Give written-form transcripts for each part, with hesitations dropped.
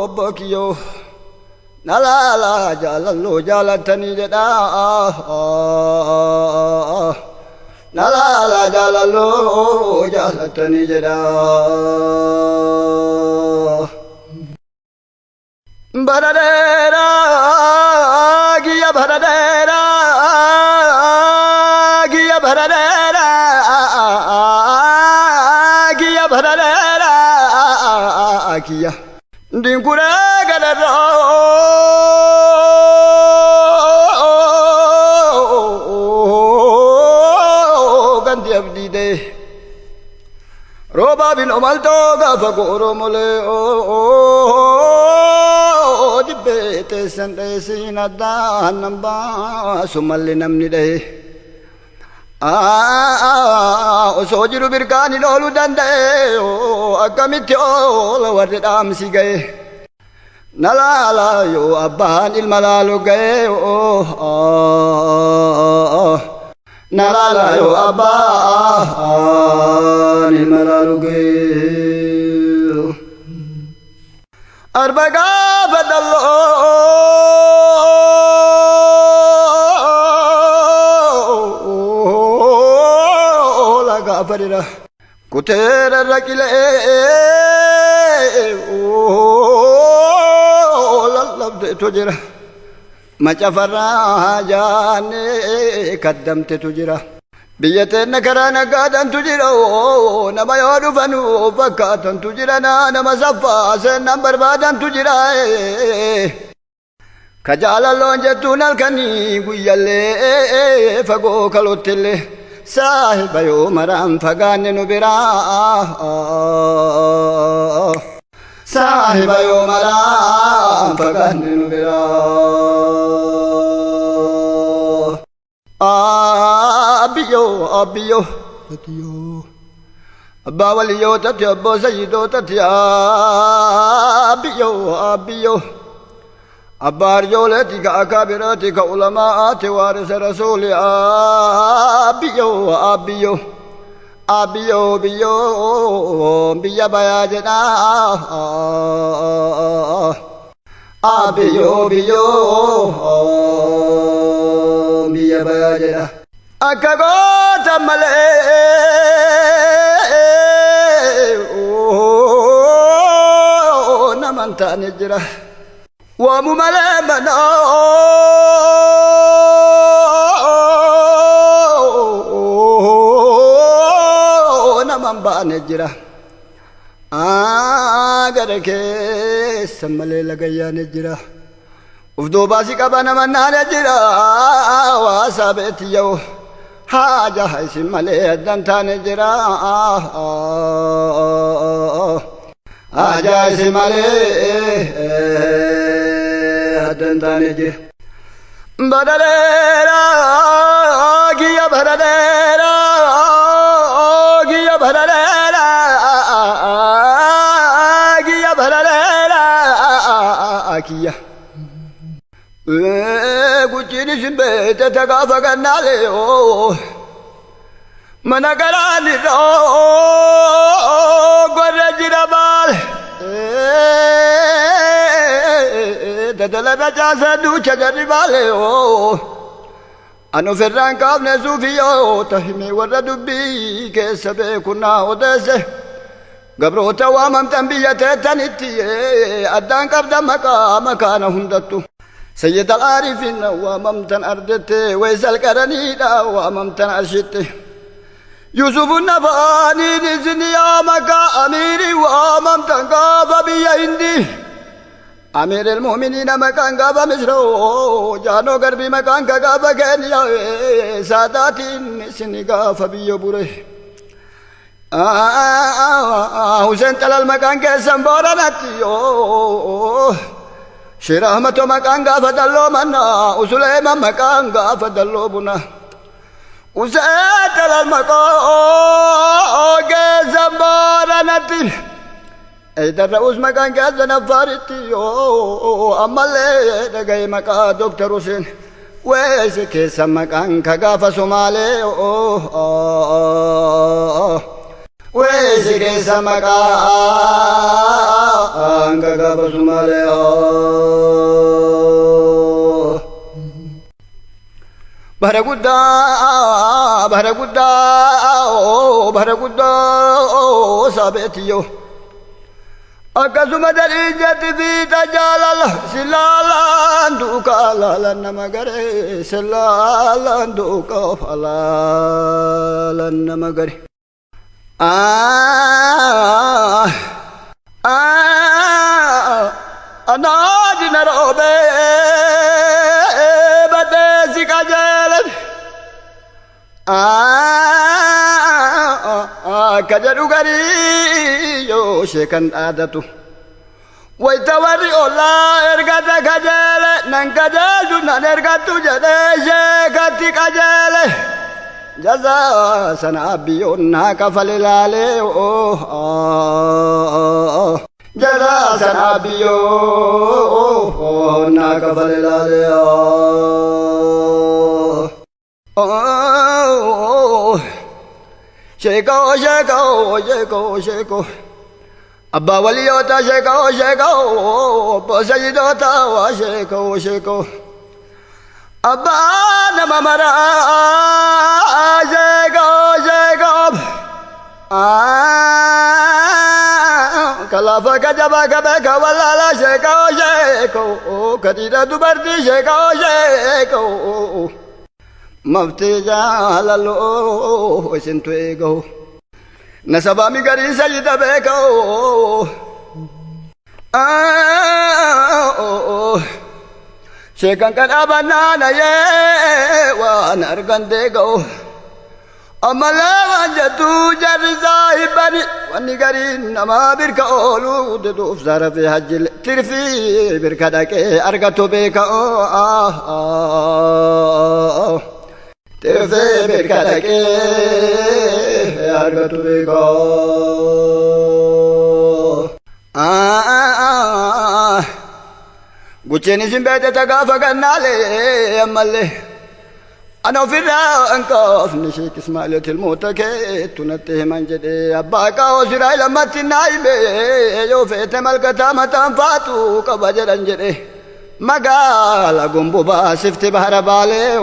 Bokyo nalala jalallo jalatani jada nalala jalallo jalatani jada baradera giya baradera giya baradera giya baradera giya dinkura gadaro gandi abdide roba bin omalto gafa goro mole dibete sande sinada namba sumalli namni de sojiru birkani dolu dande akamitti ol warde damsi gaye nalala yo abban ilmalalu gaye nalala yo abban ilmalalu gaye arbaga badallo farira kutera rakile lalabde tujira machafarra jane kaddamte tujira biyate nakarana gadan tujira nama yodu fanu fakatan tujira nama safa sen number badan tujira kajala lonje tunal kani guyalle fago kalotelle sahiba yo maram fagane nubira sahiba yo maram fagane nubira abiyo abiyo tatiyo abawaliyo tatiyo abbo sayyido tatiyo abiyo abiyo abbar jolati ka akabirati ka ulamaati waris rasul abiyo abiyo abiyo biyo biya bayajna abiyo biyo biya bayajna akago tamale namanta nijra ومملمنا نمن بانجرا غرك سملي لغيا نجرا افدو باسي كبانا من نجرا واسابت يو حاجة حيث ملي الدنتا نجرا حاجة حيث ملي dantane badalera giya badalera giya badalera giya badalera akiya guchini shimbe takafa kanale managarani ro gorajirabal dadala jasa ducha jaribale anu ferran kavne sufiyo tahime warra dubbi kesabe kunna odese gabrota wamam tambiyate tanitti addan qabda makana hundattu sayyid al-arifin wamam tan ardete waisal qaranida wamam tan arshitte yusuf nabani dizniya maka amiri wamam tan qaba biya indi أمير المؤمنين مكان غابة مصر جانو غربي مكان غابة كينيا سادات سنغا فبيو بوره حسين تلال مكان كيسان بوراناتيو شير أحمد مكان غابة دلو منا وسليمان مكان غابة دلو بنا حسين تلال مكان كيسان بوراناتيو إذا رؤوس مكان كذا نفارتي أمالي دقي مكان دكتور حسين ويسكي سمكان كغافة سومالي keessa maqaan kakabasu malee bara guddaa sabeetiyo akkasuma dariijatti fiita jaalala silaalaan duukaa laalan nama garee silaalaan duukaa falaalan nama garee anaadina roobee badeesi qajeelan kajedhu garii yoo sheekan dhaadatu wayta warri ollaa ergata kajeele nan kajeeltu nan ergattu jedhee sheekatti qajeele jazaa sana abbiyoon naa kafale laalee jazaa sana abbiyoon naa kafale laalee Sheko Abba waliyota sheko Abba sayyidota wa sheko Abba nama mara sheko Kalafa kajaba kabeka walala sheko Kadida dubarti sheko Mafti jaalalo isintu eego nasabami garii sayyida beeko sheekan kadhabanaana yee waan argan deego ammalee waan jettu jarri saahibani wanni gariin namaa birka oolu deduuf sarafee hajjile tirfii birka dhaqee argatu beeka Terfe berkadake argatu beko Gucheni simbete tagafa ganale amalle Ano firra ankof nishik ismailatil mutake tunate manjede abbaka osiraila matinaime yo fete malkata matan fatu kabajaran jede Magala gumbuba sifti bahara bale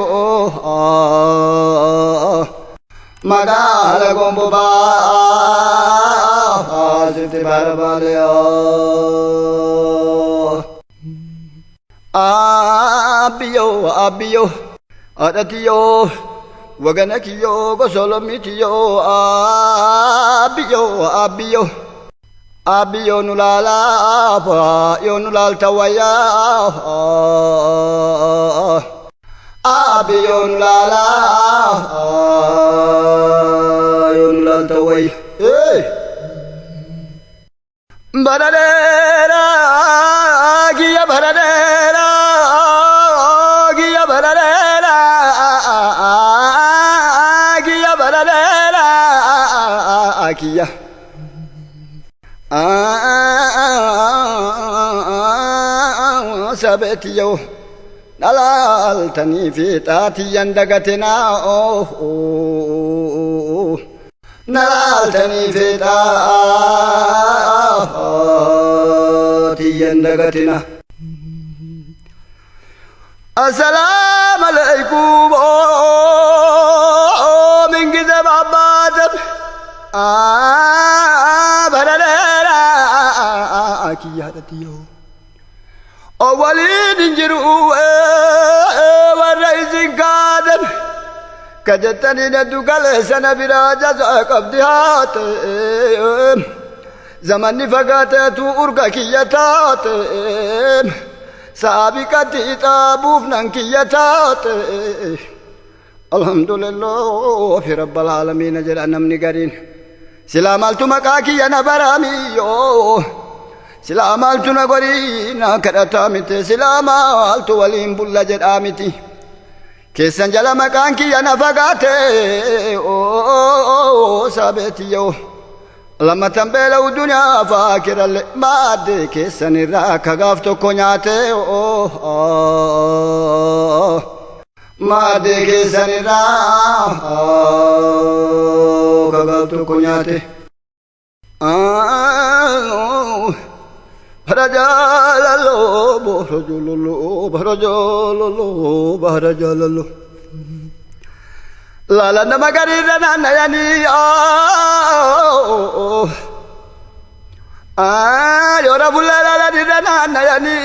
Magala gumbuba sifti bahara bale Abiyo adatiyo waganakiyo gosolomitiyo Abiyo nulala yo nulal tawaya Abiyo nulala yo nulal tawaya Baradera giya baradera giya baradera giya baradera giya sabetiyo nalaltani fi taatiyan dagatina nalaltani fi taatiyan dagatina assalamu alaikum min gizab abadab baradera akiyadatiyo أولين انجروا والرئيس قادم كجتني ندوك لسنا براجة قبضيات زمن فقاتت أرقى كيتات سابقة تابوف ننكيتات الحمد لله في رب العالمين جلنا من قرين سلام التمكاكي أنا براميو Sila maltu na gori na karata mite sila maltu walim bulla jedhamiti keessan jala maqaan kiyya na fagaate sabetiyo lammatan beela'u duniyaa faakiralle maadde keessan irraa kagaaf tokko nyaate maadde keessan irraa kagaaf tokko nyaate bharajalalo bharajololo bharajololo bharajololo lala namagari rana nayani yora bulla lala rana nayani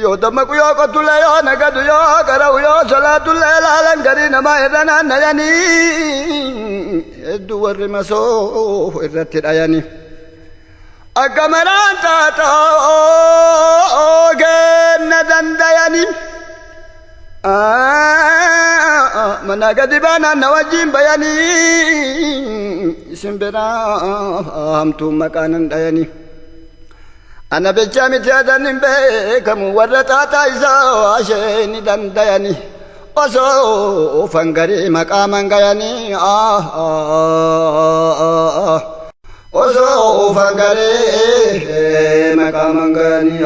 yodamaku yo kotula yo nagadu yo karau yo salatu lala ngari nama rana nayani duwar maso irratti dayani Agamaran tata genna dandayani managadibaana nawajjin bayani simbira hamtu makanan dayani ana becha mityadan beekamu warra tata isa asheni dandayani oso fangari maqaman gayani oso fangare maqaman gani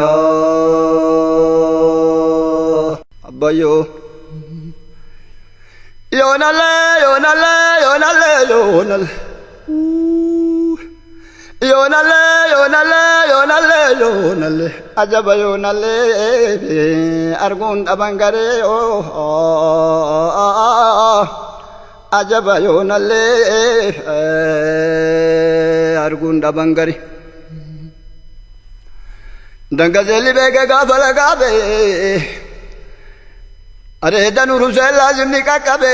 abbayo yonale yonale yonale yonale yonale yonale yonale yonale ajaba yonale argun abangare ajaba yonale argund abangari dangazeli bege gafala gabe are danuru sella zimnika kabe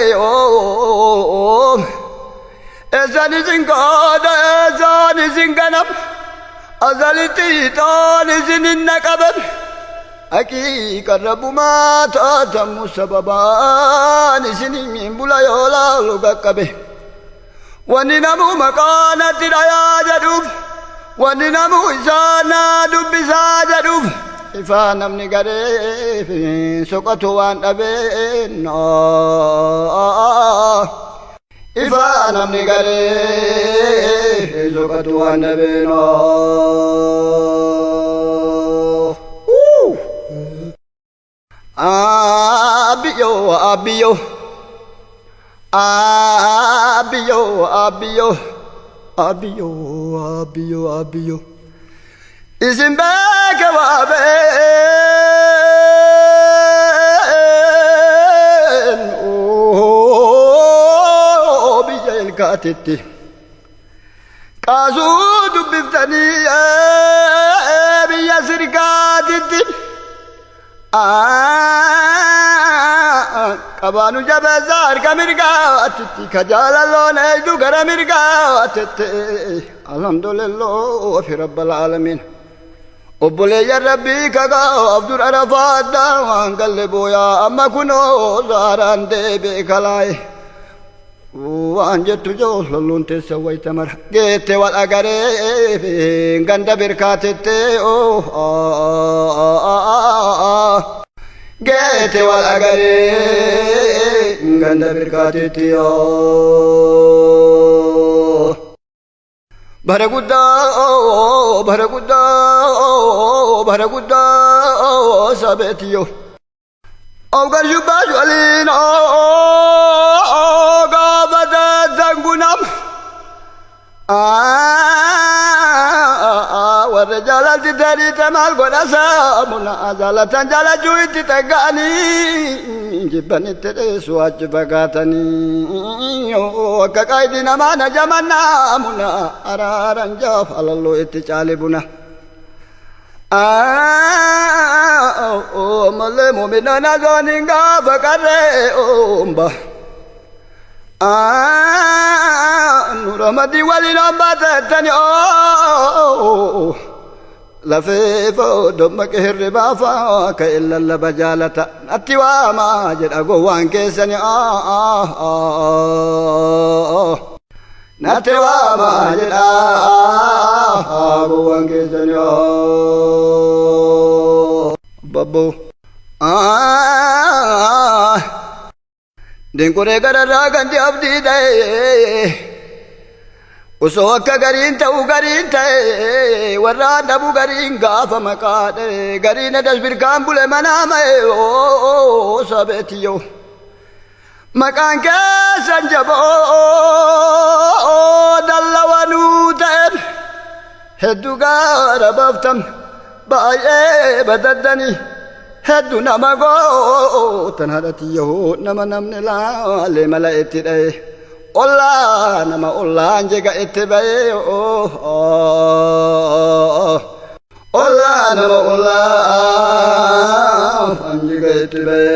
ezani zingada ezani zinganam azaliti tani zininna kabab Aki karabuma tatamu sababan isinin bulayola lugakabe waninamu makana tiraya jadub waninamu isana dubbisa jadub ifanam nigare sokatu wan abe no ifanam nigare sokatu wan abe no Abiyo, abiyo, abiyo, abiyo, abiyo, abiyo, abiyo. Isimbeke wabe, oh, biya ilkatiti. Kazu dubiftani, biya sirkatiti. Kabanu jabazar kamirga atitti kajalalo neju garamirga atitti alhamdulillah fi rabbil alamin obbole ya rabbi kaga abdur arafat wan galle boya amma kuno zarande be kalai wan jettu jo lolunte sawai tamar gete wal agare ganda birkatette Gete wal agare ganda birkatiti Bharagudda bharagudda bharagudda sabetiyo Augar jubaju alino gabada dangunam والرجال تدري تمال قناسا منا أزالة جالا جويت تغاني جبني ترسو أجبغاتني وكاكايدنا ما نجمنا منا أرارا جاف على الله اتشالبنا ملي مؤمنا نزونينغا فكره أمبا Nuramadi wali nambata tani lafeefo domma kehirri baafa ka illa labajalata attiwa ma jedhago waan keessani nattiwa ma jedhago waan keessani babbo Dinkure gararraa ganti abdii ta'e osoo akka gariin ta'u gariin ta'e warra dhabu gariin gaafa maqaa ta'e gariin edas birkaan bule manaa ma'e sabeetiyyo maqaan keessan jaboo dallawanuu ta'e hedduu gaara baaftam baay'ee badaddanii hedduu nama gootan haadhatiyyoo nama namni laalee mala itti dhaye ollaa nama ollaan jega itti baye ollaa nama ollaan jega itti baye